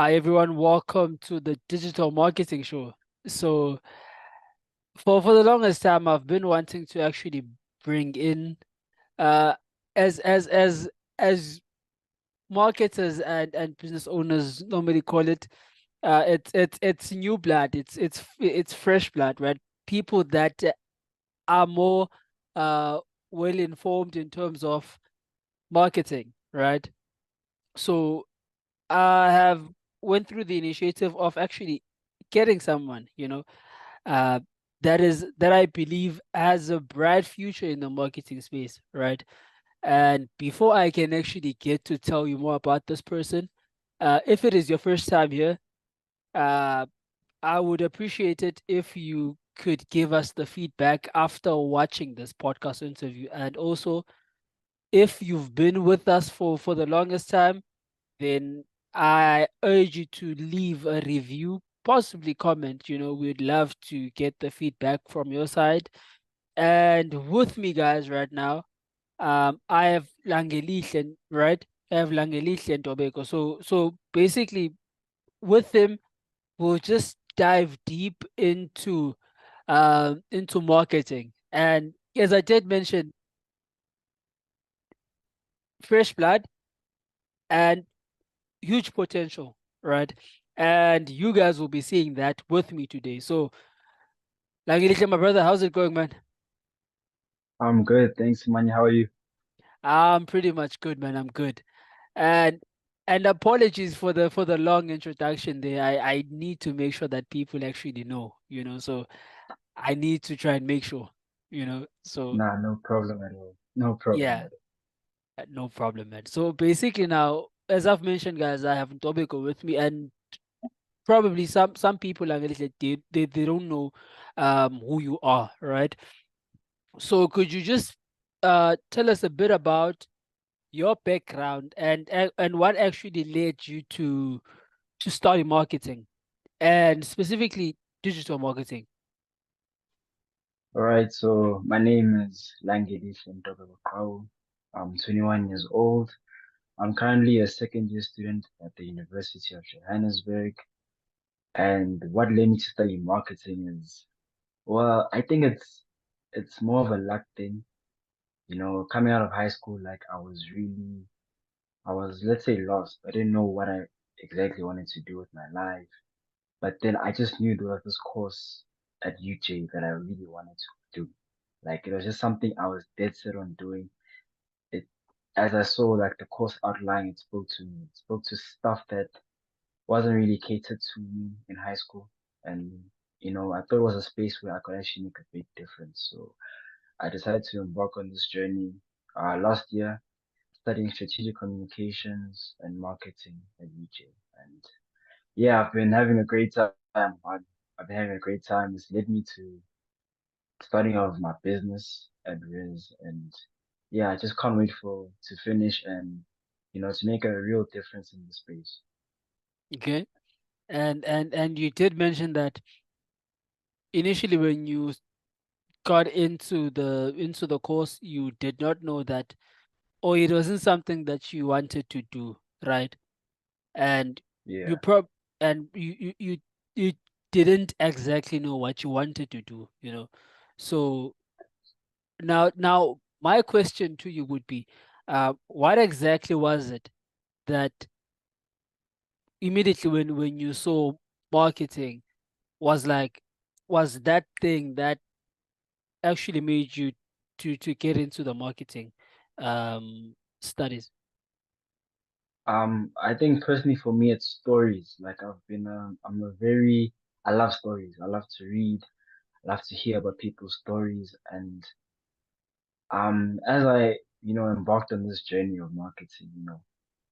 Hi everyone, welcome to the Digital Marketing Show. So for the longest time I've been wanting to actually bring in uh as marketers and business owners normally call it, it's new blood, it's fresh blood, right? People that are more uh well informed in terms of marketing, right? So I have went through the initiative of actually getting someone, uh, that I believe has a bright future in the marketing space, right? And before I can actually get to tell you more about this person, if it is your first time here, uh, I would appreciate it if you could give us the feedback after watching this podcast interview. And also, if you've been with us for the longest time, then I urge you to leave a review, possibly comment. We'd love to get the feedback from your side. And with me, guys, right now, I have Langelihle, right? I have Langelihle and Ntobeko. So basically, with him, we'll just dive deep into marketing. And as I did mention, fresh blood and huge potential, right? And you guys will be seeing that with me today. So, Langelihle, my brother, how's it going, man? I'm good, thanks, man. How are you? I'm pretty much good, man. I'm good. And and apologies for the long introduction there. I need to make sure that people actually know, so I need to try and make sure, So Nah, no problem at all. No problem yeah, at all. no problem, man. So basically now, as I've mentioned, guys, I have Ntobeko with me, and probably some people are a little they don't know who you are, right? So could you just tell us a bit about your background and what actually led you to study marketing and specifically digital marketing? All right, so my name is Ntobeko. I'm 21 years old. I'm currently a second year student at the University of Johannesburg. And what led me to study marketing is, well, I think it's more of a luck thing. Coming out of high school, like I was, let's say, lost. I didn't know what I exactly wanted to do with my life. But then I just knew there was this course at UJ that I really wanted to do. Like it was just something I was dead set on doing. It as I saw like the course outline, it spoke to me. It spoke to stuff that wasn't really catered to me in high school. And I thought it was a space where I could actually make a big difference. So I decided to embark on this journey last year, studying strategic communications and marketing at UJ. And yeah, I've been having a great time. I've been having a great time. It's led me to starting off my business at Riz, and yeah, I just can't wait for to finish and to make a real difference in the space. Okay. And you did mention that initially when you got into the course, you did not know that, or it wasn't something that you wanted to do, right? And you Yeah. prob and you didn't exactly know what you wanted to do. So now my question to you would be, what exactly was it that immediately when you saw marketing was like was that thing that actually made you to get into the marketing studies? I think personally for me, it's stories. Like I love stories. I love to read. I love to hear about people's stories. And as I, embarked on this journey of marketing,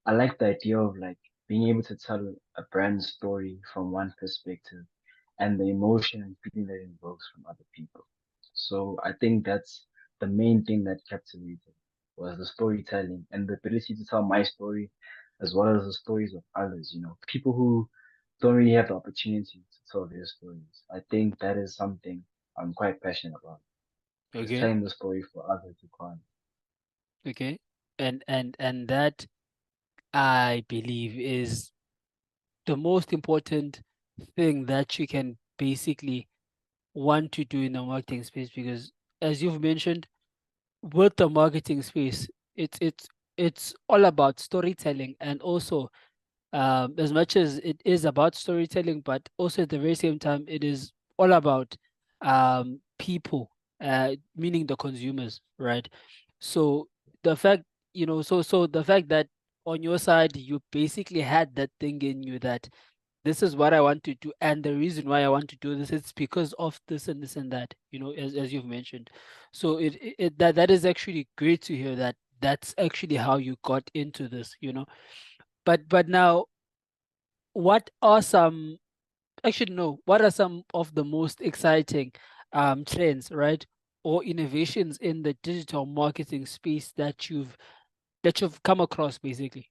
I like the idea of like being able to tell a brand story from one perspective and the emotion and feeling that it invokes from other people. So I think that's the main thing that captivated was the storytelling and the ability to tell my story as well as the stories of others, people who don't really have the opportunity to tell their stories. I think that is something I'm quite passionate about, is Okay, telling the story for others to come. okay, and that I believe is the most important thing that you can basically want to do in the marketing space, because as you've mentioned, with the marketing space, it's all about storytelling, and also as much as it is about storytelling, but also at the very same time, it is all about people, meaning the consumers, right? So the fact, so the fact that on your side you basically had that thing in you that this is what I want to do, and the reason why I want to do this, it's because of this and this and that, as you've mentioned. So that is actually great to hear that that's actually how you got into this. But now, what are some actually no, what are some of the most exciting trends, right? Or innovations in the digital marketing space that you've come across basically?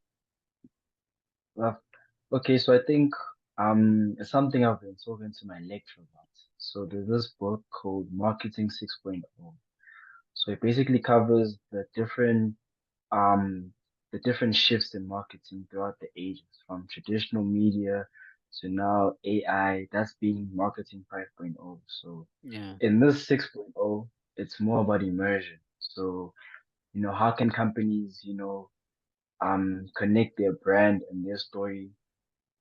Well, okay, so I think it's something I've been talking to my lecturer about. So there's this book called Marketing 6.0. So it basically covers um the different shifts in marketing throughout the ages, from traditional media to now AI. That's being marketing 5.0. So Yeah. in this 6.0, it's more about immersion. So, how can companies, connect their brand and their story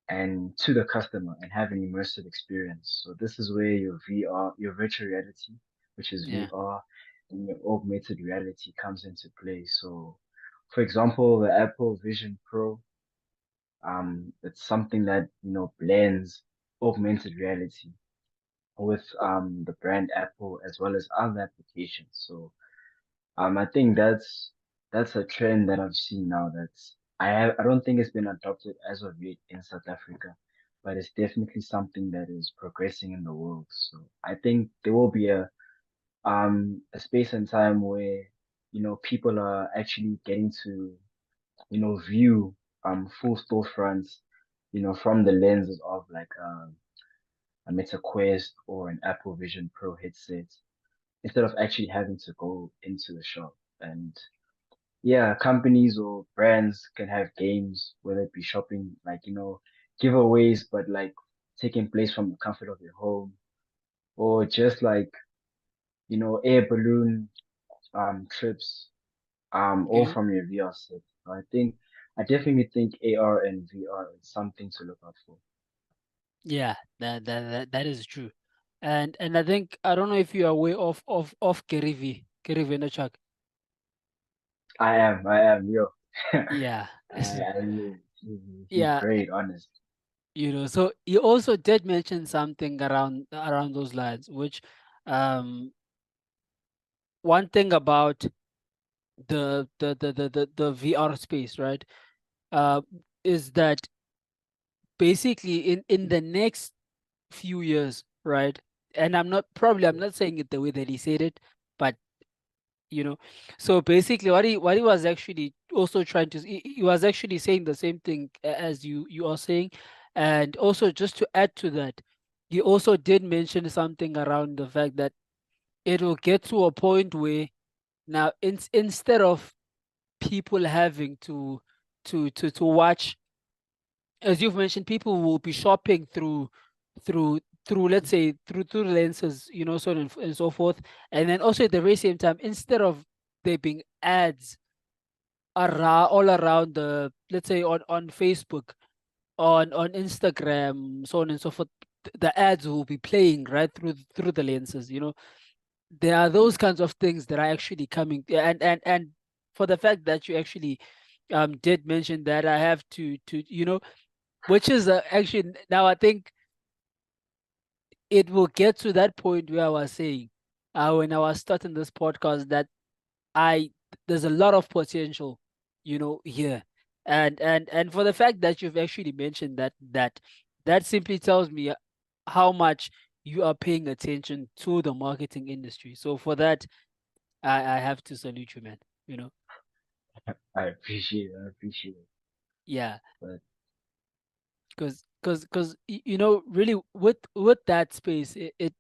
and to the customer and have an immersive experience. So this is where your VR, your virtual reality, which is Yeah. VR, and your augmented reality comes into play. So, for example, the Apple Vision Pro, it's something that, blends augmented reality with the brand Apple as well as other applications. So I think that's a trend that I've seen now. I don't think it's been adopted as of yet in South Africa, but it's definitely something that is progressing in the world. So I think there will be a space and time where people are actually getting to view full storefronts from the lenses of like a Meta Quest or an Apple Vision Pro headset instead of actually having to go into the shop. And yeah, companies or brands can have games, whether it be shopping, like, giveaways, but like taking place from the comfort of your home, or just like, air balloon trips, all Okay. from your VR set. So I definitely think AR and VR is something to look out for. Yeah, that is true. And I think, I don't know if you are aware of Gary Vaynerchuk. Yo. Yeah. He's Yeah, great, honest. so you also did mention something around those lines, which um one thing about the VR space, right? Uh, is that basically in the next few years, right? And I'm not saying it the way that he said it, but you know, so basically what he was actually also trying to he was actually saying the same thing as you are saying. And also, just to add to that, he also did mention something around the fact that it will get to a point where now, instead of people having to watch, as you've mentioned, people will be shopping through, let's say, through lenses, so on and so forth. And then also at the very same time, instead of there being ads all around, let's say, on Facebook, on Instagram, so on and so forth, the ads will be playing right through the lenses. There are those kinds of things that are actually coming. And for the fact that you actually did mention that, I have to which is actually, now I think it will get to that point where I was saying, when I was starting this podcast, that I there's a lot of potential, here. And for the fact that you've actually mentioned that simply tells me how much you are paying attention to the marketing industry. So for that, I have to salute you, man. You know, I appreciate it. yeah, But because really, with that space, it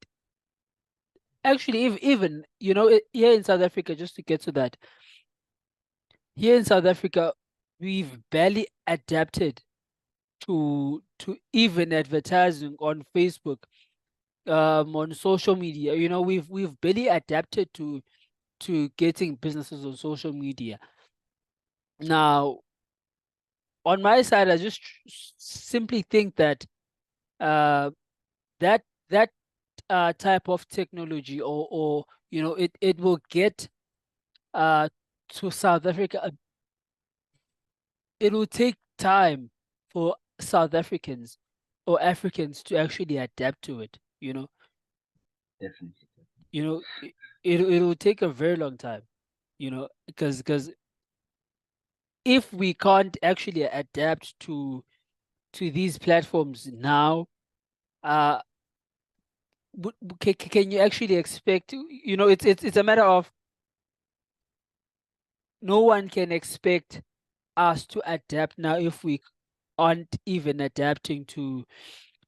actually, if even here in South Africa, just to get to that, here in South Africa, we've barely adapted to even advertising on Facebook, on social media. We've barely adapted to getting businesses on social media. Now, on my side, I just simply think that uh, that that type of technology, or it will get uh, to South Africa. It will take time for South Africans or Africans to actually adapt to it. Definitely. It will take a very long time. Because if we can't actually adapt to these platforms now, uh, can you actually expect? It's a matter of, no one can expect us to adapt now if we aren't even adapting to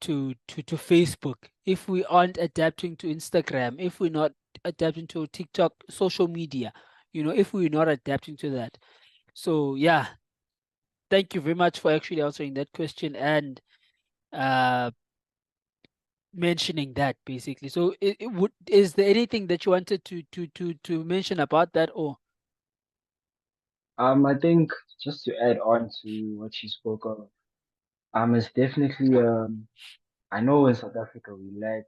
Facebook, if we aren't adapting to Instagram, if we're not adapting to TikTok, social media, if we're not adapting to that. So yeah, thank you very much for actually answering that question and uh mentioning that basically. So is there anything that you wanted to mention about that, or? I think just to add on to what you spoke of, it's definitely I know in South Africa we lack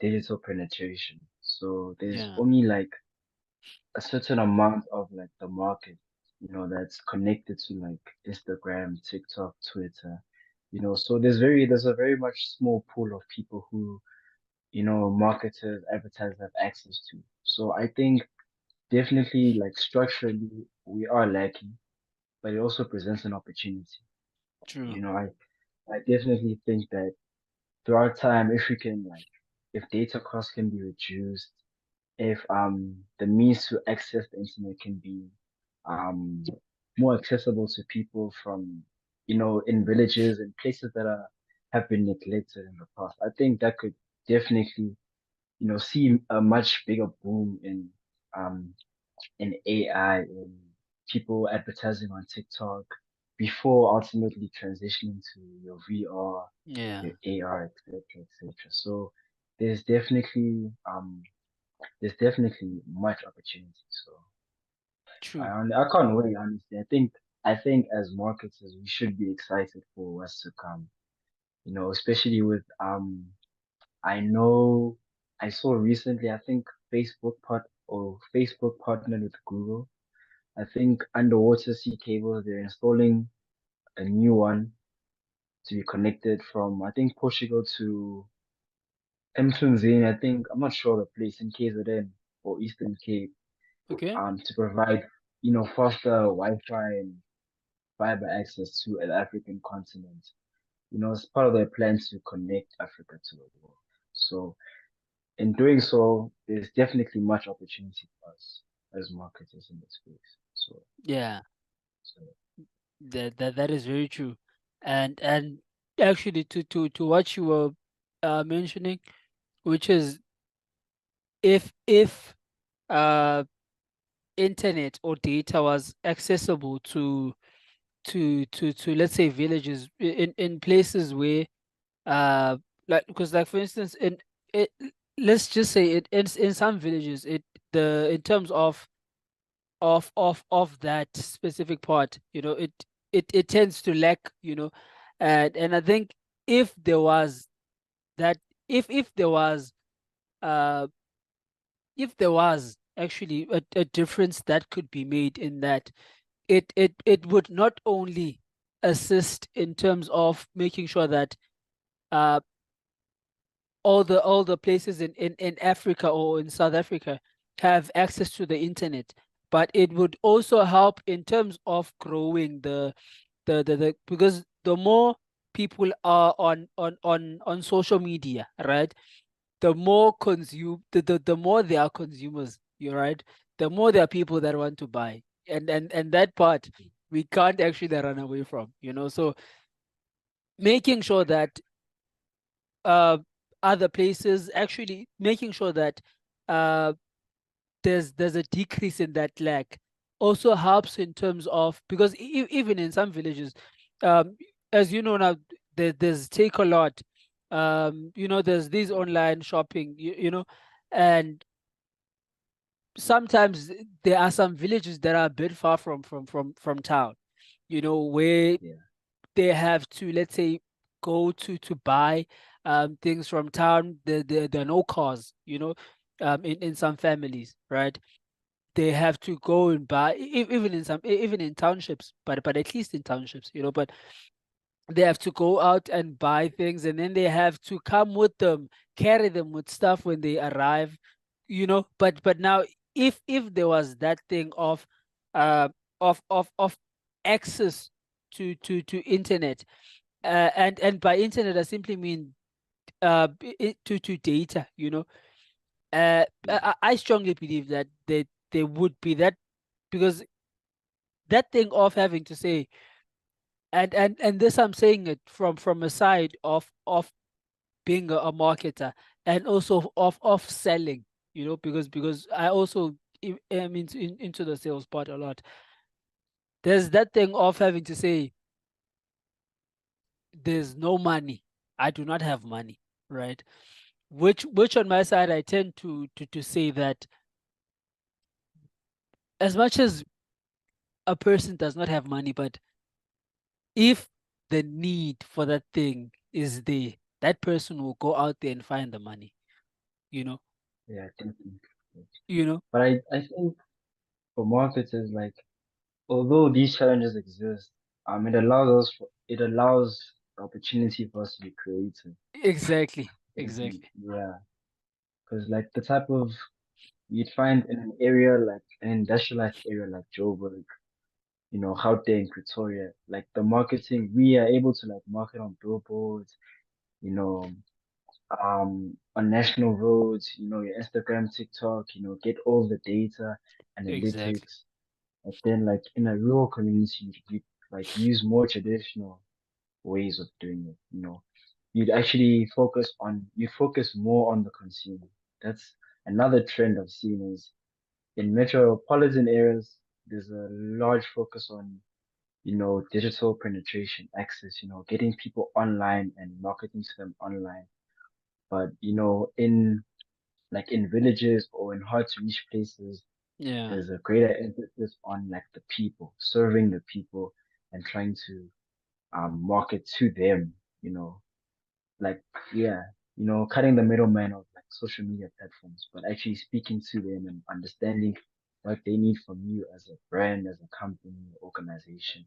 digital penetration. So there's Yeah, only like a certain amount of like the market, that's connected to like Instagram, TikTok, Twitter, so there's a very much small pool of people who, marketers, advertisers have access to. So I think definitely like structurally we are lacking, but it also presents an opportunity. true. You know, I definitely think that throughout time, if we can like, if data costs can be reduced, if the means to access the internet can be um more accessible to people from, in villages and places that have been neglected in the past, I think that could definitely, see a much bigger boom um in AI, in people advertising on TikTok before ultimately transitioning to your VR, Yeah, your AR, etc., etc. So there's definitely um there's definitely much opportunity. So true. I can't wait, honestly. I think as marketers we should be excited for what's to come. Especially with I know I saw recently, I think Facebook partnered with Google. I think underwater sea cables, they're installing a new one to be connected from, I think, Portugal to Mtunzini. I think, I'm not sure the place, in KZN or Eastern Cape, Okay. to provide, faster Wi-Fi and fiber access to the African continent. As part of their plans to connect Africa to the world. So in doing so, there's definitely much opportunity for us as marketers in this space. Yeah, So that is very true. And actually, to what you were mentioning, which is, if uh internet or data was accessible to let's say villages, in places where, uh like, because, like, for instance, it let's just say, in some villages, in terms of that specific part, it tends to lack, and I think, if there was that if there was, uh actually a difference that could be made, in that it would not only assist in terms of making sure that uh all the places in Africa or in South Africa have access to the internet, but it would also help in terms of growing because the more people are on social media, right? The more the more there are consumers, you're right. The more there are people that want to buy, and that part we can't actually run away from, so making sure that uh other places, actually making sure that uh there's a decrease in that lag, also helps in terms of, because even in some villages, um as you know now, there's take a lot. There's these online shopping, and sometimes there are some villages that are a bit far from town, where Yeah, they have to, let's say, go to buy things from town. There are no cars, in some families, right? They have to go and buy, even in townships, but at least in townships, but they have to go out and buy things, and then they have to come with them, carry them with stuff when they arrive, but now, if there was that thing uh of access to internet, and by internet I simply mean to data, yeah, I strongly believe that there would be that, because that thing of having to say, and this I'm saying it from a side of being a marketer, and also of selling, because I also am into the sales part a lot. There's that thing of having to say, there's no money, I do not have money, right? Which on my side I tend to say that, as much as a person does not have money, but if the need for that thing is there, that person will go out there and find the money, you know yeah, definitely. you know But I think for marketers, like, although these challenges exist, it allows the opportunity for us to be creative. exactly, And exactly. yeah, because like the type of you'd find in an area like an industrialized area like Joburg, Gauteng, Pretoria, like the marketing, we are able to like market on billboards, you know, on national roads, your Instagram, TikTok, get all the data, Exactly. analytics. But then like in a rural community, you like use more traditional ways of doing it, you focus more on the consumer. That's another trend I've seen is in metropolitan areas, there's a large focus on, digital penetration, access, getting people online and marketing to them online. But, in villages or in hard to reach places, Yeah, there's a greater emphasis on like the people, serving the people and trying to market to them, you know, like, yeah, cutting the middleman of like social media platforms, but actually speaking to them and understanding what they need from you as a brand, as a company, organization,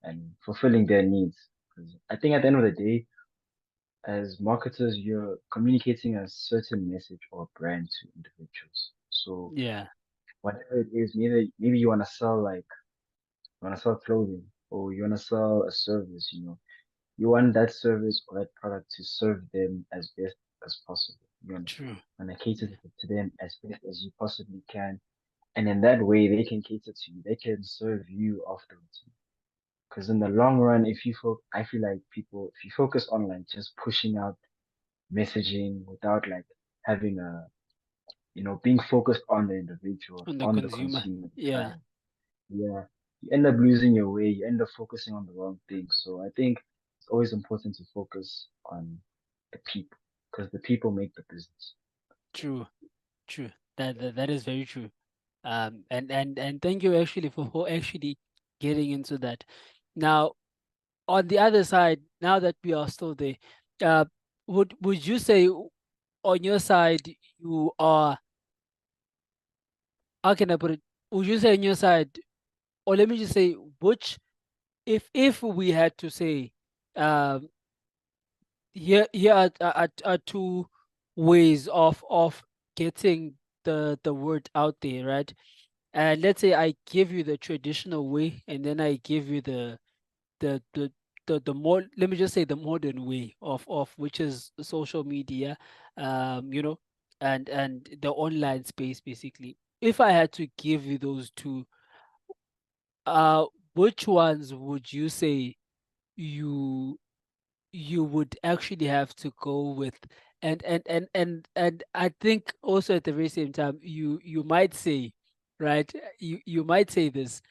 and fulfilling their needs. Because I think at the end of the day, as marketers, you're communicating a certain message or brand to individuals. So yeah, whatever it is, maybe you want to sell clothing or you want to sell a service, you want that service or that product to serve them as best as possible. true. Want to cater Yeah, to them as best as you possibly can. And in that way, they can cater to you. They can serve you afterwards. Because in the long run, I feel like people, if you focus on like just pushing out messaging without like having being focused on the individual, on the on the consumer. consumer, the Yeah, client, yeah, you end up losing your way. You end up focusing on the wrong thing. So I think it's always important to focus on the people because the people make the business. true, true. That is very true. And thank you actually for actually getting into that. Now, on the other side, now that we are still there, uh, would you say, on your side, you are, how can I put it? Would you say on your side, or let me just say, which, if we had to say, um, here are two ways of getting the word out there, right? And let's say I give you the traditional way, and then I give you the the the more, let me just say, the modern way of which is social media, you know, and the online space, basically. If I had to give you those two, uh, which ones would you say you you would actually have to go with? And I think also at the very same time, you might say, right? You might say this.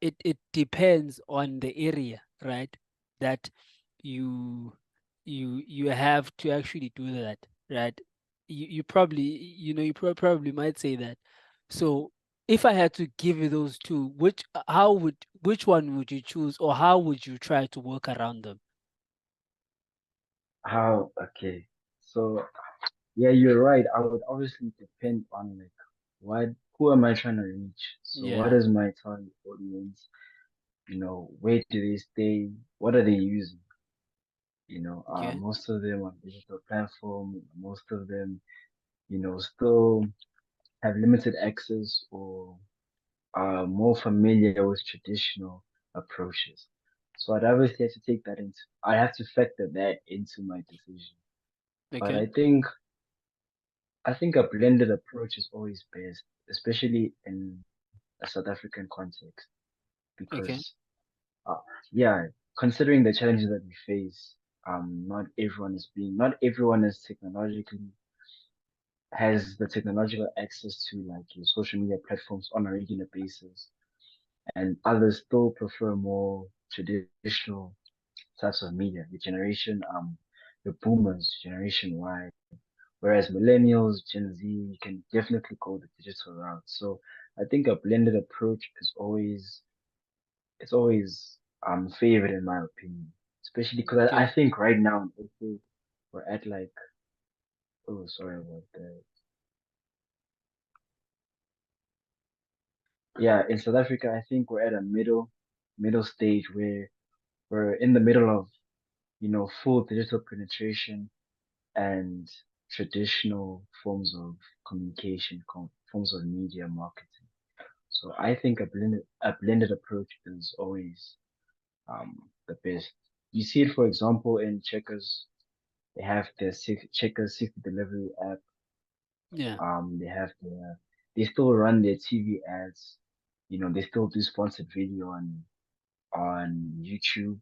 It depends on the area, right? that you you have to actually do that, right? You probably probably might say that. So if I had to give you those two, which one would you choose, or how would you try to work around them? How? Okay. So yeah, you're right. I would obviously depend on like what who am I trying to reach? So what Yeah. is my target audience? Where do they stay? What are they using? Okay. Most of them on digital platform, most of them, still have limited access or are more familiar with traditional approaches. So I'd obviously have to I have to factor that into my decision. But Okay. I think a blended approach is always best, especially in a South African context, Okay. because uh, yeah, considering the challenges that we face, not everyone is technologically has the technological access to like your social media platforms on a regular basis, and others still prefer more traditional types of media. The boomers, Generation Y, whereas millennials, Gen Z, you can definitely go the digital route. So I think a blended approach is always favored in my opinion, especially because I Okay. think right now in SA, we're at like, oh sorry about that. Yeah, in South Africa, I think we're at a middle stage where we're in the middle of, full digital penetration and traditional forms of communication, forms of media marketing. So I think a blended approach is always the best. You see it, for example, in Checkers. They have their Checkers 60 delivery app. Yeah. They have they still run their TV ads. They still do sponsored video on YouTube.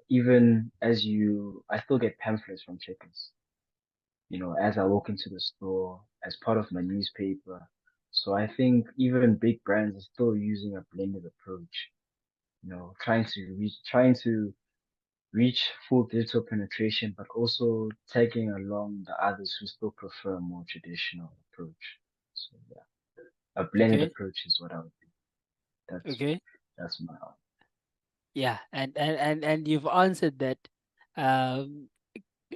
Even I still get pamphlets from Checkers. As I walk into the store as part of my newspaper. So I think even big brands are still using a blended approach. Trying to reach full digital penetration, but also tagging along the others who still prefer a more traditional approach. So yeah, a blended Okay. approach is what I would do. That's Okay. that's my Yeah. And you've answered that. Um,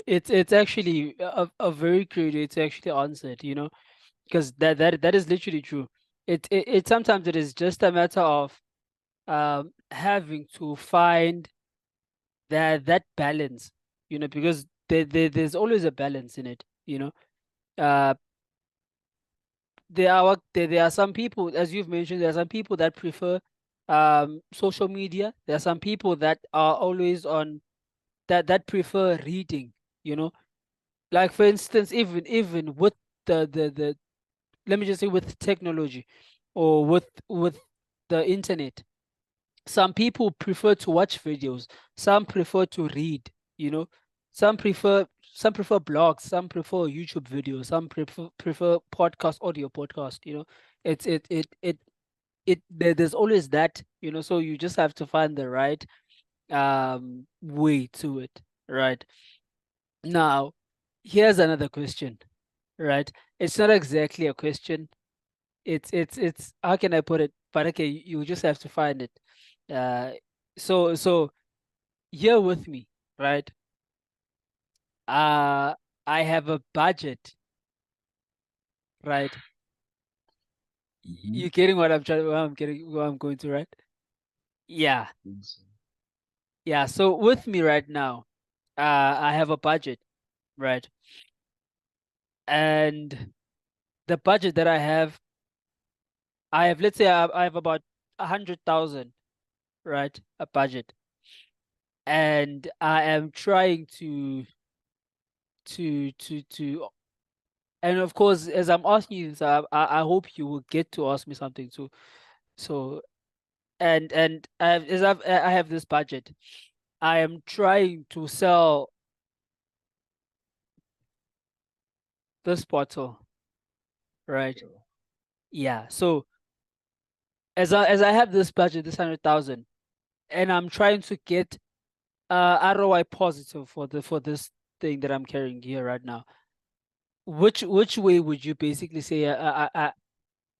it's actually a very great way to actually answer it, because that is literally true. It sometimes it is just a matter of having to find that balance, because there's always a balance in it, uh there are some people, as you've mentioned, there are some people that prefer social media. There are some people that are always on that prefer reading, you know like for instance, even with the let me just say, with technology, or with the internet, some people prefer to watch videos, some prefer to read, you know some prefer blogs, some prefer YouTube videos, some prefer audio podcast, there's always that, so you just have to find the right way to it, right? Now, here's another question, right? It's not exactly a question. It's how can I put it? But okay, you just have to find it. Uh, so here with me, right? Uh, I have a budget, right? Mhm. You getting what I'm trying? Where I'm going to, right? Yeah, Yes. yeah. So with me right now, I have a budget, right? And the budget that let's say I have about 100,000, right? A budget, and I am trying to and of course, as I'm asking you this, I hope you will get to ask me something too. So, and I have this budget, I am trying to sell this bottle, right? So, Yeah. So as I have this budget, this 100,000, and I'm trying to get ROI positive for this thing that I'm carrying here right now. Which way would you basically say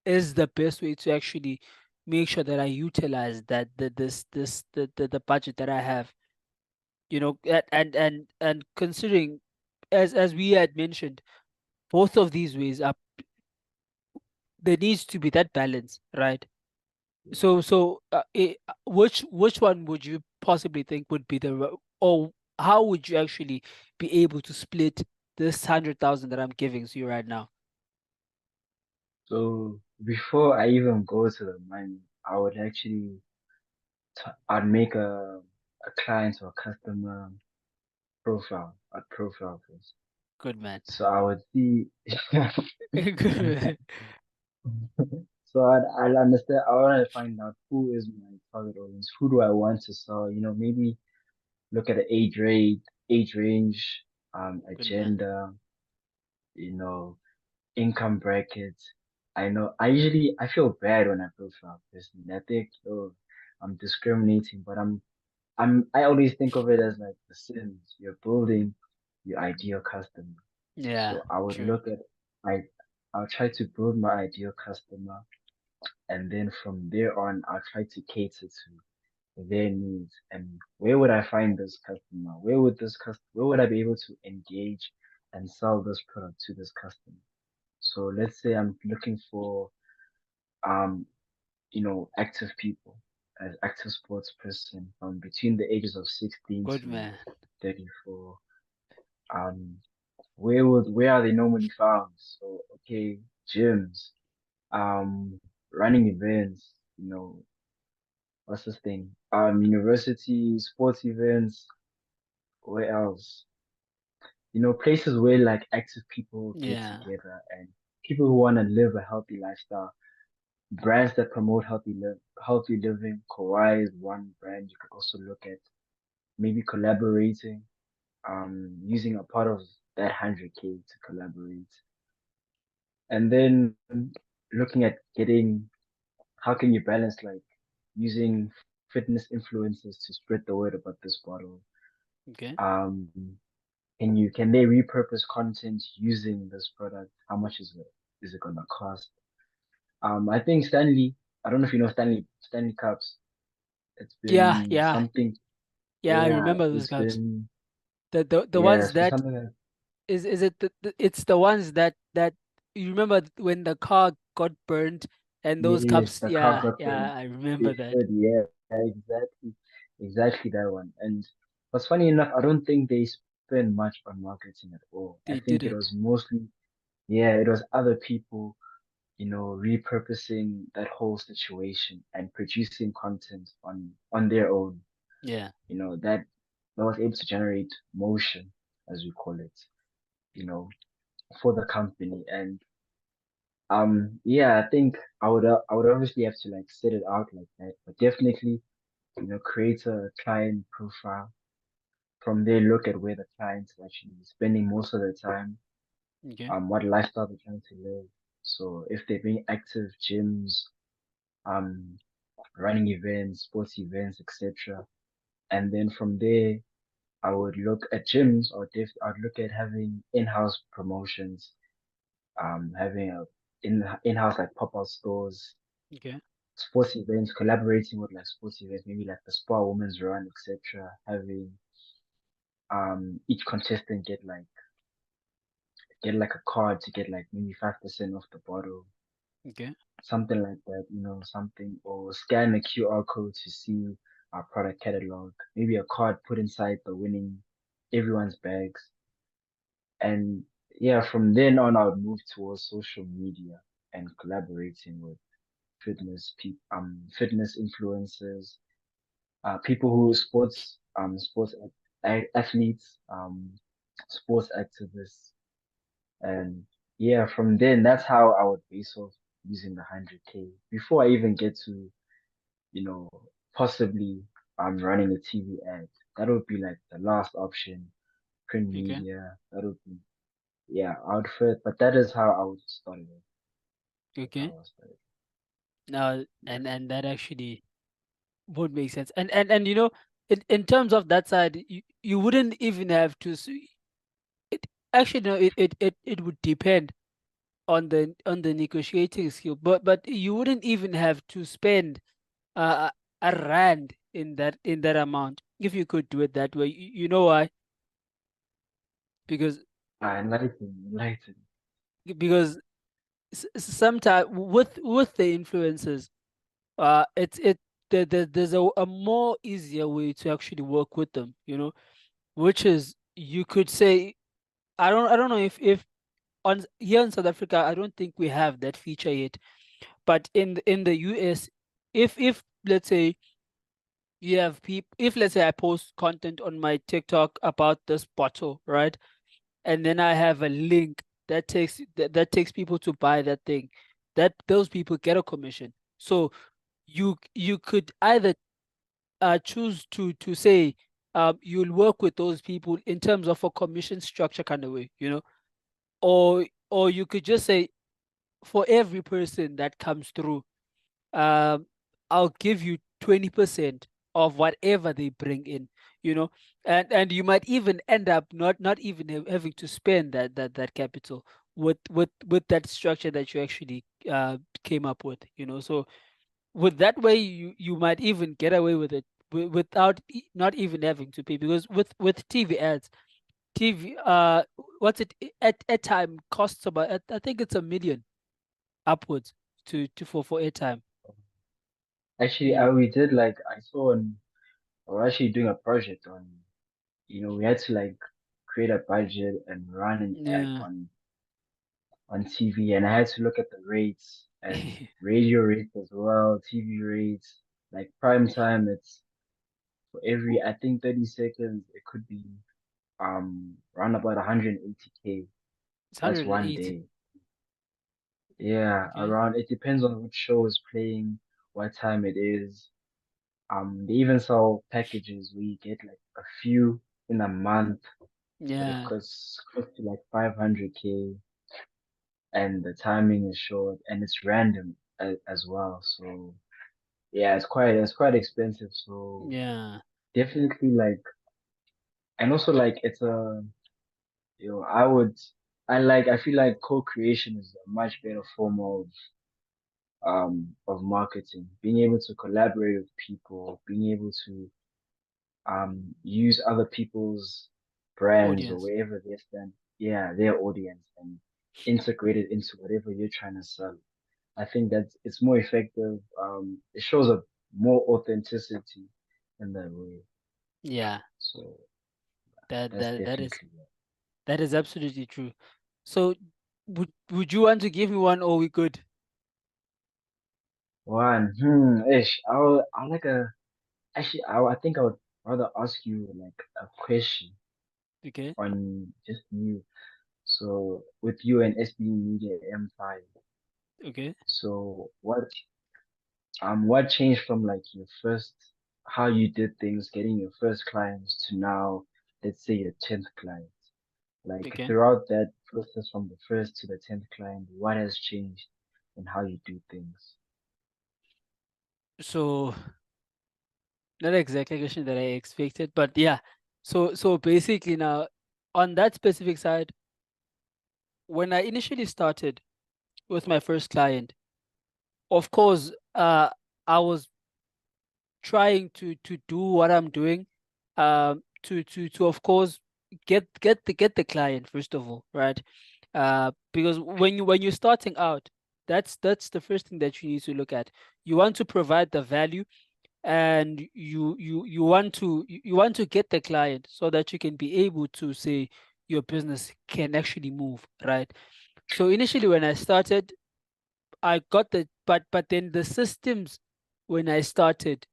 is the best way to actually make sure that I utilize that the budget that I have, and considering as we had mentioned, both of these ways are there needs to be that balance, right? Which one would you possibly think would be or how would you actually be able to split this 100,000 that I'm giving to you right now? So before I even go to the money, I would actually I'd make a client or customer profile, a profile first. Good man. So I would see. Good man. So I'll understand. I want to find out who is my target audience. Who do I want to sell? Maybe look at the age range, Good man. agenda, you know, income brackets. I feel bad when I profile personally. I think, oh, I'm discriminating, but I always think of it as like the Sims. You're building your ideal customer. Yeah, So I would true. look at I I'll try to build my ideal customer, and then from there on I'll try to cater to their needs. And where would I find this customer? Where would I be able to engage and sell this product to this customer? So let's say I'm looking for um active people, as active sports person from between the ages of 16 Good to man. 34. Um, where are they normally found? So okay, gyms, running events, what's this thing? University sports events. Where else? Places where like active people get Yeah. together and people who want to live a healthy lifestyle. Brands that promote healthy living. Kauai is one brand you could also look at. Maybe collaborating, using a part of that 100K to collaborate. And then looking at getting, how can you balance like using fitness influencers to spread the word about this bottle? Okay. Um, can they repurpose content using this product? How much is it gonna cost? I think Stanley, I don't know if you know Stanley Cups. It's Yeah, been yeah, something, yeah. I yeah, remember those it's cups. been, The yeah, ones it's been that something that, is it it's the ones that you remember when the car got burned and those yes, cups. the car Yeah, got burned. yeah. I remember They that. should, yeah, exactly that one. And what's funny enough, I don't think they spend much on marketing at all. I They think it didn't. was mostly, yeah, it was other people, repurposing that whole situation and producing content on their own, Yeah. that was able to generate motion, as we call it, you know, for the company. And yeah, I think I would obviously have to like set it out like that, but definitely, create a client profile. From there, look at where the client's actually spending most of their time, Okay. what lifestyle they're trying to live. So if they're being active, gyms, um, running events, sports events, etc. And then from there, I would look at gyms, or I'd look at having in-house promotions, having in-house like pop-up stores, Okay. sports events, collaborating with like sports events, maybe like the Spa Women's Run, etc. Having each contestant get like a card to get like maybe 5% off the bottle, Okay. something like that, something, or scan a QR code to see our product catalog, maybe a card put inside the winning everyone's bags. And yeah, from then on, I would move towards social media and collaborating with fitness influencers, people who sports athletes, sports activists. And yeah, from then that's how I would base off using the 100K before I even get to, you know, possibly running a TV ad. That would be like the last option, print Okay. media. That would be, yeah, outfit. But that is how I would start it. That's how Okay. I would start it. Now Yeah. and that actually would make sense. And in terms of that side, you wouldn't even have to. It actually no, it would depend on the negotiating skill, but you wouldn't even have to spend a rand in that amount if you could do it that way. You know why? Because Enlighten. because sometimes with the influencers, it's there's a more easier way to actually work with them, which is you could say I don't know if on here in South Africa I don't think we have that feature yet, but in the US, if let's say you have people, if let's say I post content on my TikTok about this bottle, right? And then I have a link that takes people to buy that thing, that those people get a commission. So you could either choose to say you'll work with those people in terms of a commission structure kind of way, or you could just say for every person that comes through, um, I'll give you 20% of whatever they bring in, you know, and you might even end up not even having to spend that capital with that structure that you actually came up with, So with that way, you might even get away with it without not even having to pay, because with TV ads, TV what's it at time costs about I think it's 1 million upwards to for airtime. Actually, You we did like I saw on. We're actually doing a project on. We had to like create a budget and run an ad Yeah. on TV, and I had to look at the rates and radio rates as well, TV rates. Like prime time, it's for every I think 30 seconds, it could be around about 180K. It's That's 180. one day. Yeah, Okay. around it depends on which show is playing, what time it is. They even sell packages where you get like a few in a month, but it Yeah. costs close to like 500K, and the timing is short and it's random as well. So yeah, it's quite expensive. So Yeah. definitely like, and also like it's I feel like co-creation is a much better form of marketing. Being able to collaborate with people, being able to use other people's brands or Audience. wherever they stand, yeah, their audience, and integrate it into whatever you're trying to sell. I think that it's more effective. It shows a more authenticity in that way. Yeah. So That that's that that is definitely it. that is absolutely true. So would you want to give me one, or we good? One, ish. I like actually, I think I would rather ask you like a question Okay. on just you. So with you and SB Empire. Okay. So what changed from like your first how you did things, getting your first clients to now, let's say your 10th client? Like Okay. throughout that process from the first to the 10th client, what has changed in how you do things? So not exactly a question that I expected, but yeah. So basically now on that specific side, when I initially started with my first client, of course, I was trying to do what I'm doing, to of course get the client first of all, right? Because when you're starting out, that's the first thing that you need to look at. You want to provide the value, and you want you want to get the client so that you can be able to say your business can actually move, right? So initially when I started, I got the but then the systems when I started,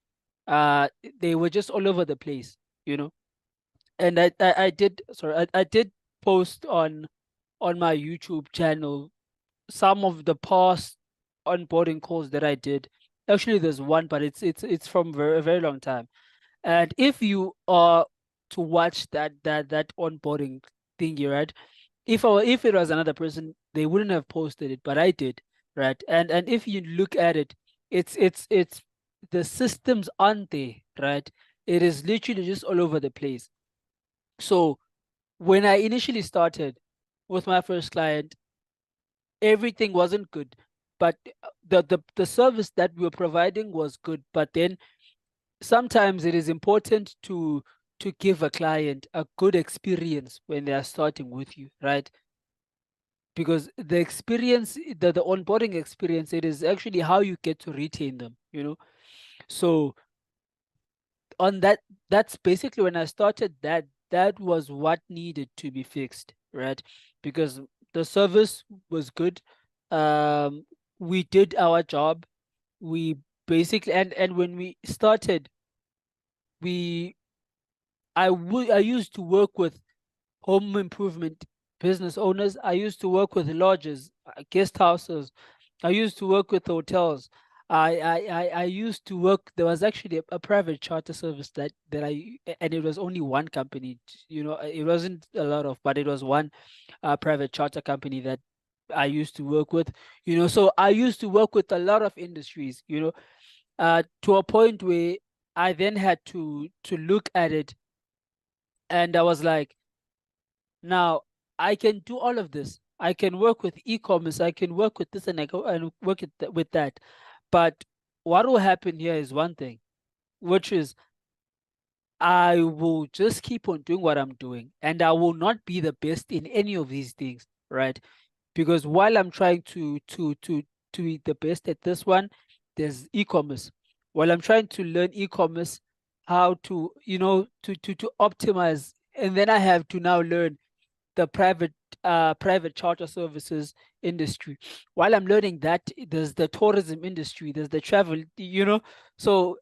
uh they were just all over the place, you know. And I did sorry I did post on my YouTube channel some of the past onboarding calls that I did. Actually, there's one, but it's from a very long time. And if you are to watch that onboarding thingy, right? If it was another person, they wouldn't have posted it, but I did, right? And if you look at it, it's the systems aren't there, right? It is literally just all over the place. So when I initially started with my first client, everything wasn't good, but the service that we were providing was good. But then sometimes it is important to give a client a good experience when they are starting with you, right? Because the experience, the onboarding experience, it is actually how you get to retain them, you know. So on that, that's basically when I started, that was what needed to be fixed, right? Because the service was good. um we did our job. We basically, and when we started, we I used to work with home improvement business owners. I used to work with lodges, guest houses. I used to work with hotels. I used to work. There was actually a private charter service and it was only one company. You know, it wasn't a lot of, but it was one private charter company that I used to work with. You know, so I used to work with a lot of industries. You know, to a point where I then had to look at it, and I was like, now, I can do all of this. I can work with e-commerce. I can work with this, and I go and work with that. But what will happen here is one thing, which is I will just keep on doing what I'm doing, and I will not be the best in any of these things, right? Because while I'm trying to be the best at this one, there's e-commerce. While I'm trying to learn e-commerce, how to, to optimize, and then I have to now learn the private charter services industry. While I'm learning that, there's the tourism industry, there's the travel, so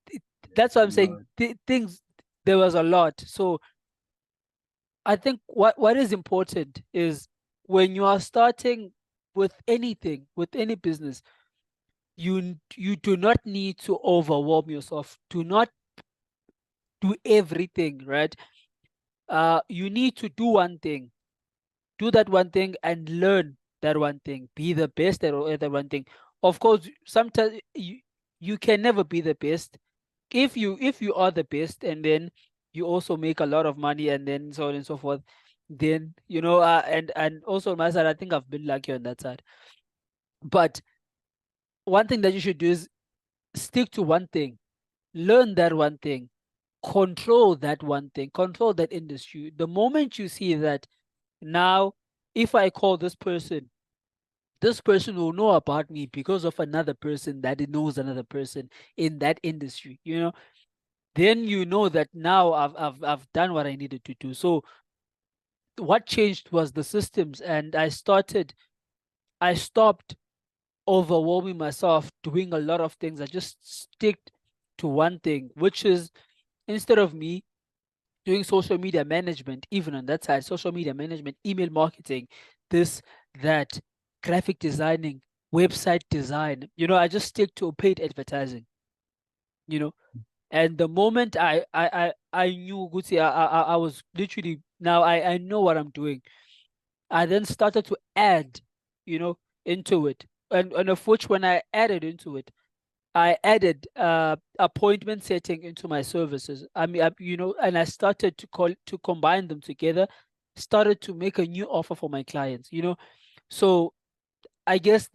it- that's what I'm saying. No, Things, there was a lot. So I think what is important is when you are starting with anything, with any business, you do not need to overwhelm yourself. Do not do everything, right? You need to do that one thing and learn that one thing. Be the best at that one thing. Of course, sometimes you can never be the best. If you are the best, and then you also make a lot of money, and then so on and so forth, then and also on my side, I think I've been lucky on that side. But one thing that you should do is stick to one thing, learn that one thing, control that one thing, control that industry. The moment you see that, now, if I call this person will know about me because of another person that knows another person in that industry, then you know that now I've done what I needed to do. So what changed was the systems, and I stopped overwhelming myself doing a lot of things. I just stick to one thing, which is, instead of me doing social media management, even on that side, social media management, email marketing, this, that, graphic designing, website design, I just stick to paid advertising, you know. And the moment I knew, Guti, I was literally, now I know what I'm doing. I then started to add, you know, into it. And of which, when I added into it, I added appointment setting into my services. I mean, and I started to combine them together, started to make a new offer for my clients, So I guess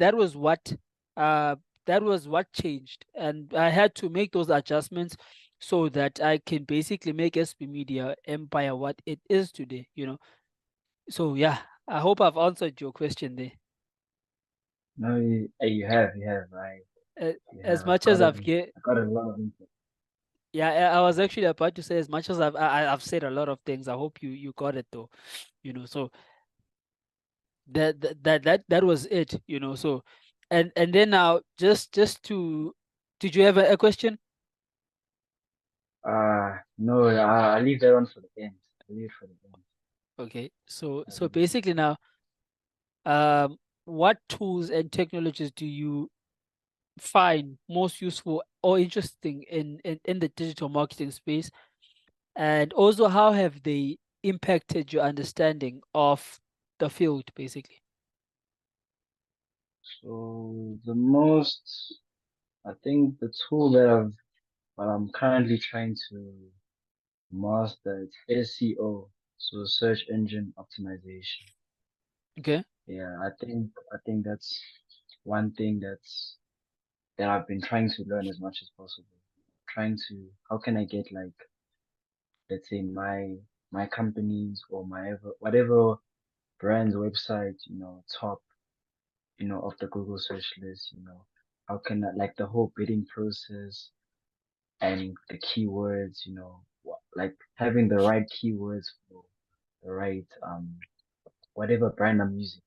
uh that was what changed, and I had to make those adjustments so that I can basically make SB Media Empire what it is today. So yeah, I hope I've answered your question there. no, you have. Uh, You as have. I've much as got a, I've get I got a lot of input. Yeah, I was actually about to say, as much as I've said a lot of things, I hope you got it though. So that was it. So, and then now, just to did you have a question? No, I'll leave that one for the end. I'll leave it for the end. Okay. So I'll so leave it for basically the end. now, what tools and technologies do you find most useful or interesting in the digital marketing space? And also, how have they impacted your understanding of the field, basically? So I think the tool that I've but I'm currently trying to master SEO, so search engine optimization. Okay. Yeah, I think that's one thing that I've been trying to learn as much as possible. Trying to how can I get like let's say my company's or my whatever brand's website, top, of the Google search list, how can I like the whole bidding process and the keywords, like having the right keywords for the right whatever brand I'm using.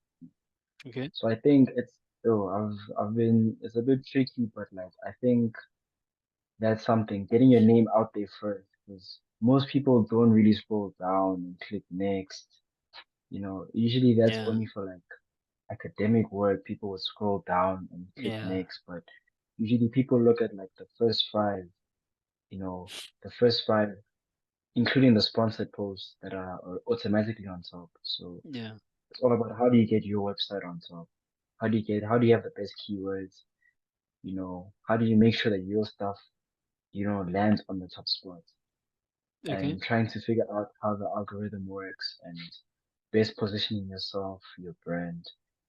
Okay. So I think I've been it's a bit tricky, but like I think that's something getting your name out there first because most people don't really scroll down and click next. Usually that's Yeah. only for like academic work. People would scroll down and click Yeah. next, but usually people look at like the first five, including the sponsored posts that are automatically on top. So Yeah. it's all about how do you get your website on top? How do you have the best keywords? How do you make sure that your stuff, lands on the top spot? Okay. And trying to figure out how the algorithm works and best positioning yourself, your brand,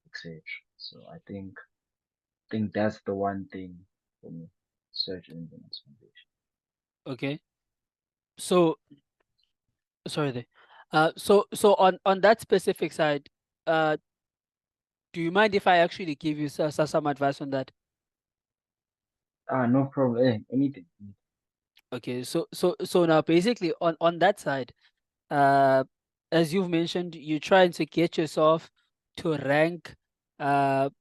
etc. So I think that's the one thing for me, search engine optimization. Okay. So sorry there. So on that specific side, uh, do you mind if I actually give you some advice on that? No problem. Anything. Okay. So now basically on that side, uh, as you've mentioned, you're trying to get yourself to rank, but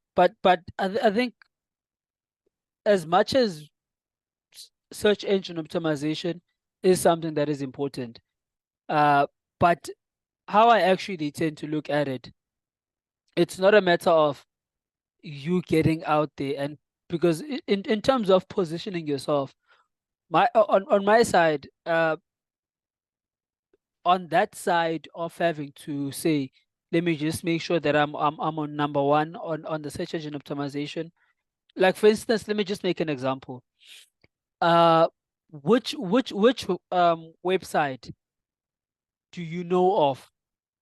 I think as much as search engine optimization is something that is important, uh, but how I actually tend to look at it, it's not a matter of you getting out there and because in terms of positioning yourself, on my side, on that side of having to say, let me just make sure that I'm on number one on the search engine optimization. Like for instance, let me just make an example. Uh, which website do you know of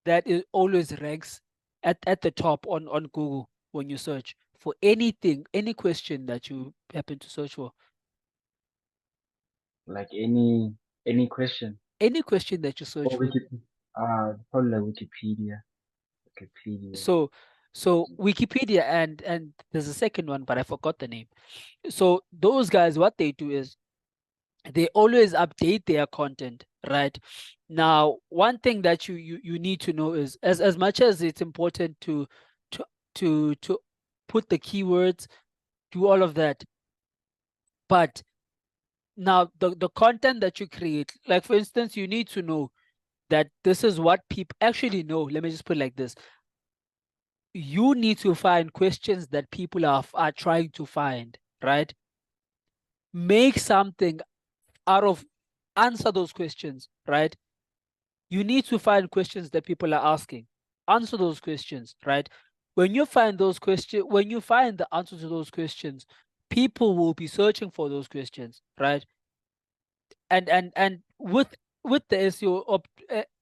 that it always ranks at the top on Google when you search for anything, any question that you happen to search for, Like any question. any question that you search Or for. probably like Wikipedia. Wikipedia. So so Wikipedia and there's a second one, but I forgot the name. So those guys, what they do is they always update their content, right? Now, one thing that you need to know is as much as it's important to to put the keywords, do all of that, but now the content that you create, like for instance, you need to know that this is what people actually know. Let me just put it like this. You need to find questions that people are trying to find, right? Make something out of answer those questions, right? You need to find questions that people are asking. Answer those questions, right? When you find those questions, when you find the answer to those questions, people will be searching for those questions, right? And with the SEO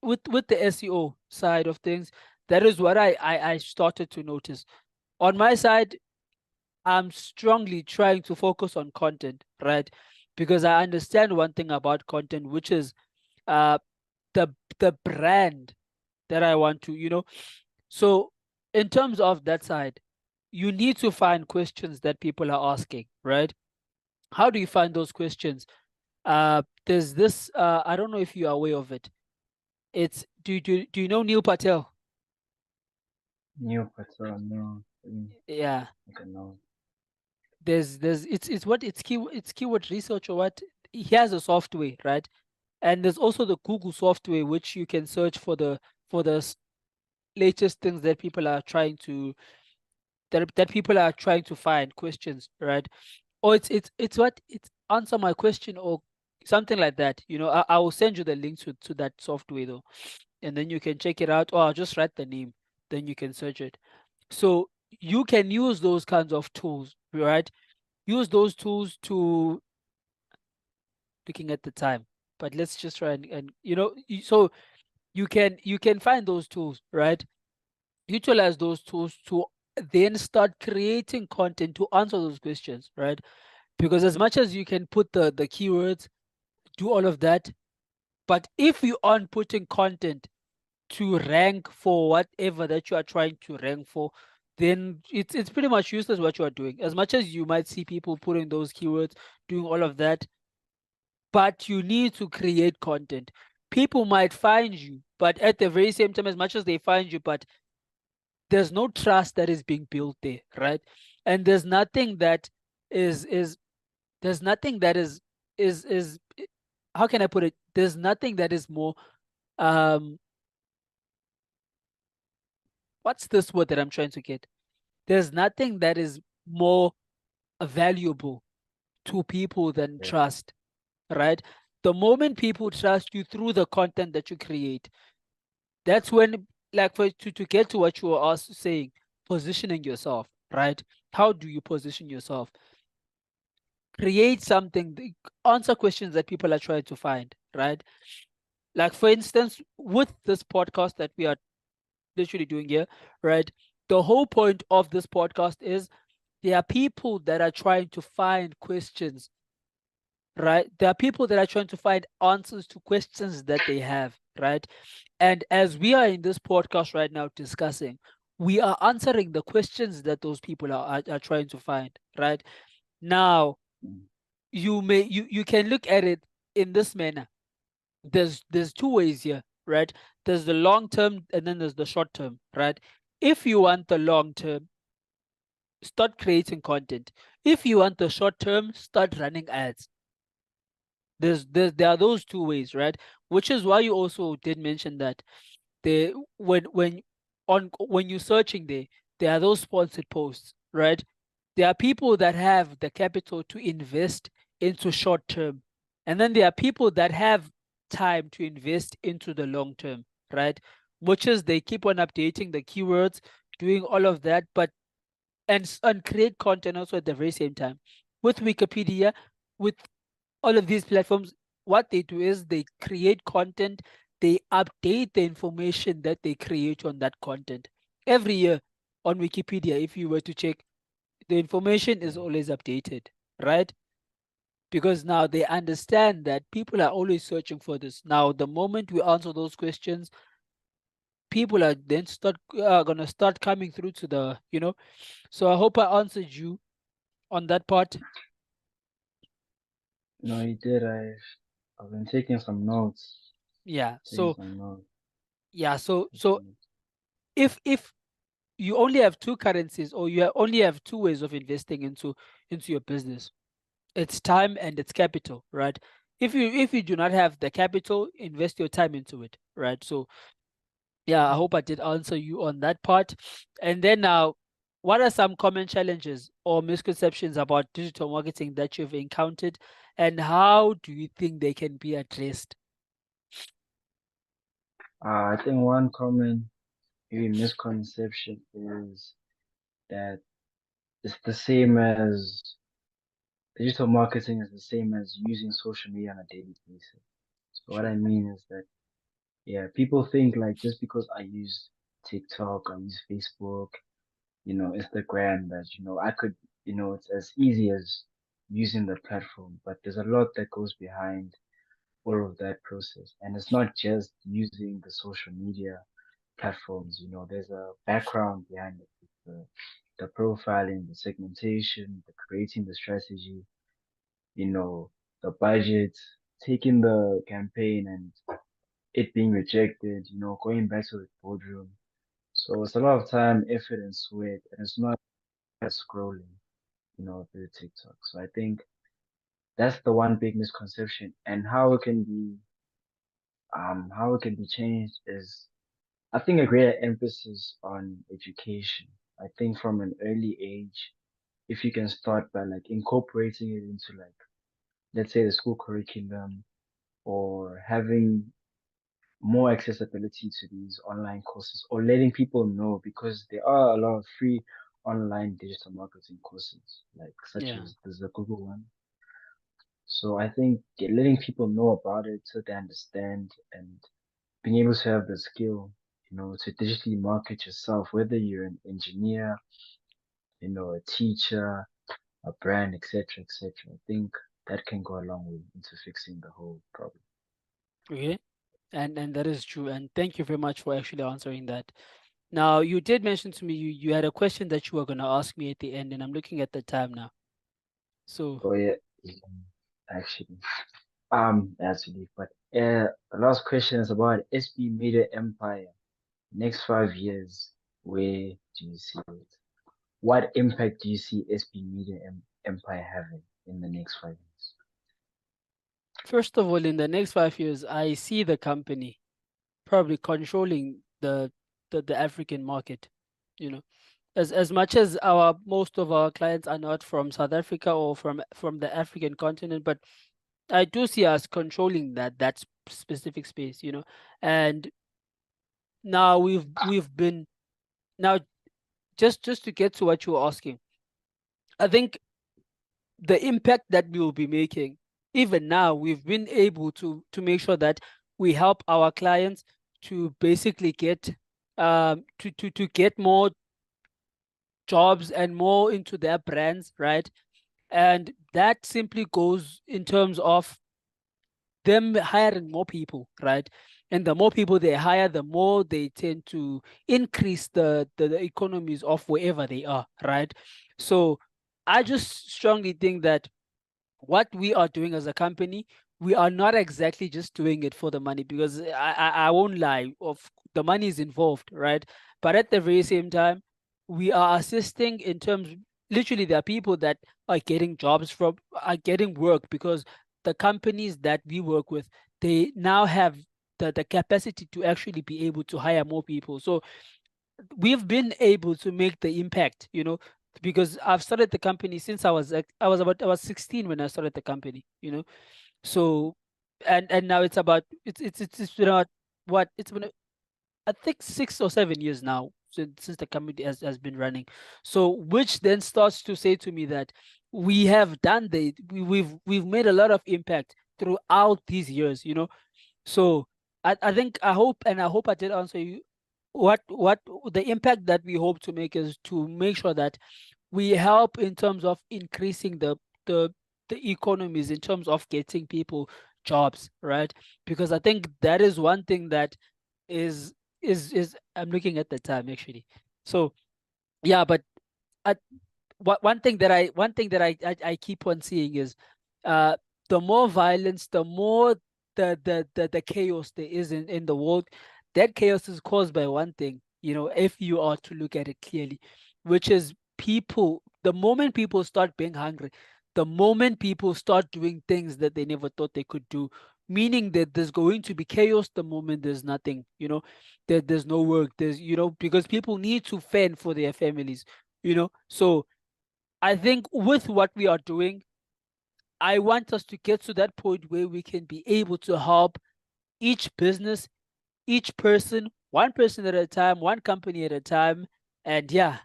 with the SEO side of things, that is what I started to notice. On my side, I'm strongly trying to focus on content, right? Because I understand one thing about content, which is uh the brand that I want to, So in terms of that side, you need to find questions that people are asking, right? How do you find those questions? There's this I don't know if you are aware of it. It's do you know Neil Patel? New pattern, no. Yeah. Okay, no. There's it's what it's keyword research or what? He has a software, right? And there's also the Google software which you can search for the latest things that people are trying to that people are trying to find questions, right? Or it's what it's answer my question or something like that. I will send you the link to that software though, and then you can check it out. Or I'll just write the name, then you can search it. So you can use those kinds of tools, right? Use those tools looking at the time. But let's just try and so you can find those tools, right? Utilize those tools to then start creating content to answer those questions, right? Because as much as you can put the keywords, do all of that, but if you aren't putting content to rank for whatever that you are trying to rank for, then it's pretty much useless what you are doing. As much as you might see people putting those keywords, doing all of that, but you need to create content. People might find you, but at the very same time, as much as they find you, but there's no trust that is being built there, right? And there's nothing that is there's nothing that is how can I put it? There's nothing that is more um what's this word that I'm trying to get? There's nothing that is more valuable to people than Yeah. trust, right? The moment people trust you through the content that you create, that's when, like, to get to what you were also saying, positioning yourself, right? How do you position yourself? Create something, answer questions that people are trying to find, right? Like, for instance, with this podcast that we are literally doing here, right? The whole point of this podcast is there are people that are trying to find questions, right? There are people that are trying to find answers to questions that they have, right? And as we are in this podcast right now discussing, we are answering the questions that those people are trying to find, right? Now, Mm. you can look at it in this manner. There's two ways here, right? There's the long term and then there's the short term, right? If you want the long term, start creating content. If you want the short term, start running ads. There are those two ways, right? Which is why you also did mention that they when you're searching there are those sponsored posts, right? There are people that have the capital to invest into short term, and then there are people that have time to invest into the long term, right? Which is they keep on updating the keywords, doing all of that, but and create content also at the very same time. With Wikipedia, with all of these platforms, what they do is they create content, they update the information that they create on that content. Every year on Wikipedia, if you were to check, the information is Yeah. always updated, right? Because now they understand that people are always searching for this. Now, the moment we answer those questions, people are then gonna start coming through to the. So I hope I answered you on that part. No, you did. I've been taking some notes. Yeah. Taking So some notes. yeah. So Taking so some notes. if you only have two currencies or only have two ways of investing into your business, it's time and it's capital, right? If you do not have the capital, invest your time into it, right? So yeah, I hope I did answer you on that part. And then now, what are some common challenges or misconceptions about digital marketing that you've encountered, and how do you think they can be addressed? I think one common maybe misconception is that it's the same as digital marketing is the same as using social media on a daily basis. So what I Sure. mean is that yeah, people think like just because I use TikTok, I use Facebook, Instagram, that I could, it's as easy as using the platform, but there's a lot that goes behind all of that process. And it's not just using the social media platforms, there's a background behind it. The profiling, the segmentation, the creating the strategy, you know, the budget, taking the campaign and it being rejected, going back to the boardroom. So it's a lot of time, effort, and sweat, and it's not just scrolling, through TikTok. So I think that's the one big misconception, and how it can be changed is, I think, a greater emphasis on education. I think from an early age, if you can start by like incorporating it into like, let's say, the school curriculum, or having more accessibility to these online courses, or letting people know, because there are a lot of free online digital marketing courses, like such Yeah. as there's a Google one. So I think letting people know about it so they understand and being able to have the skill, to digitally market yourself, whether you're an engineer, a teacher, a brand, etc., etc. I think that can go a long way into fixing the whole problem. Okay. And that is true. And thank you very much for actually answering that. Now, you did mention to me you had a question that you were going to ask me at the end, and I'm looking at the time now. So, Oh yeah, actually, but the last question is about SB Media Empire. Next 5 years, where do you see it? What impact do you see SB Media Empire having in the next 5 years? first of all, in the next 5 years, I see the company probably controlling the African market. You know, as much as our most of our clients are not from South Africa or from the African continent, but I do see us controlling that specific space. And now we've been now just to get to what you were asking. I think the impact that we will be making, even now, we've been able to make sure that we help our clients to basically get to get more jobs and more into their brands, right? And that simply goes in terms of them hiring more people, right? And the more people they hire, the more they tend to increase the economies of wherever they are, right? So I just strongly think that what we are doing as a company, we are not exactly just doing it for the money, because I won't lie, of the money is involved, right? But at the very same time, we are assisting in terms, literally there are people that are getting jobs from are getting work because the companies that we work with, they now have the capacity to actually be able to hire more people. So we've been able to make the impact, because I've started the company since I was 16 when I started the company, so and now it's been about what it's been I think 6 or 7 years now since the company has been running. So which then starts to say to me that we have done we've made a lot of impact throughout these years, so I think I hope I did answer you. What the impact that we hope to make is to make sure that we help in terms of increasing the the economies in terms of getting people jobs, right? Because I think that is one thing that is I'm looking at the time actually. So yeah, but I, one thing that I keep on seeing is uh the more violence, the more the chaos there is in the world. That chaos is caused by one thing, if you are to look at it clearly, which is people. The moment people start being hungry, the moment people start doing things that they never thought they could do, meaning that there's going to be chaos the moment there's nothing, there's no work, because people need to fend for their families, so I think with what we are doing, I want us to get to that point where we can be able to help each business, each person, one person at a time, one company at a time. And yeah,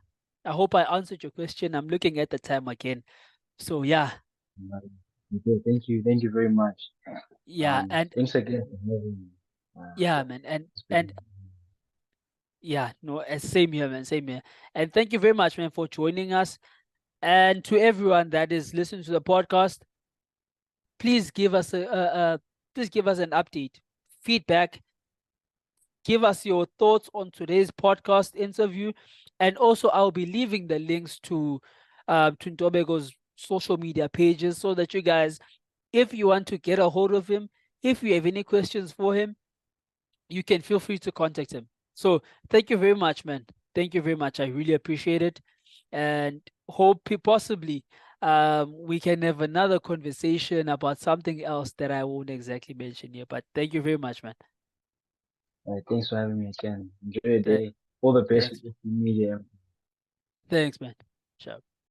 I hope I answered your question. I'm looking at the time again. So yeah, Okay, thank you very much. yeah, and Thanks again for having me. yeah, man, It's and been yeah, no, same here, man, same here. And thank you very much, man, for joining us. And to everyone that is listening to the podcast, please give us please give us an update, feedback, give us your thoughts on today's podcast interview, and also I'll be leaving the links to Ntobeko's social media pages so that you guys, if you want to get a hold of him, if you have any questions for him, you can feel free to contact him. So thank you very much, man. Thank you very much. I really appreciate it, and hope possibly we can have another conversation about something else that I won't exactly mention here. But thank you very much, man. thanks for having me again. Enjoy your Th- day. All the best Thanks, with man. the media. Thanks, man. Ciao.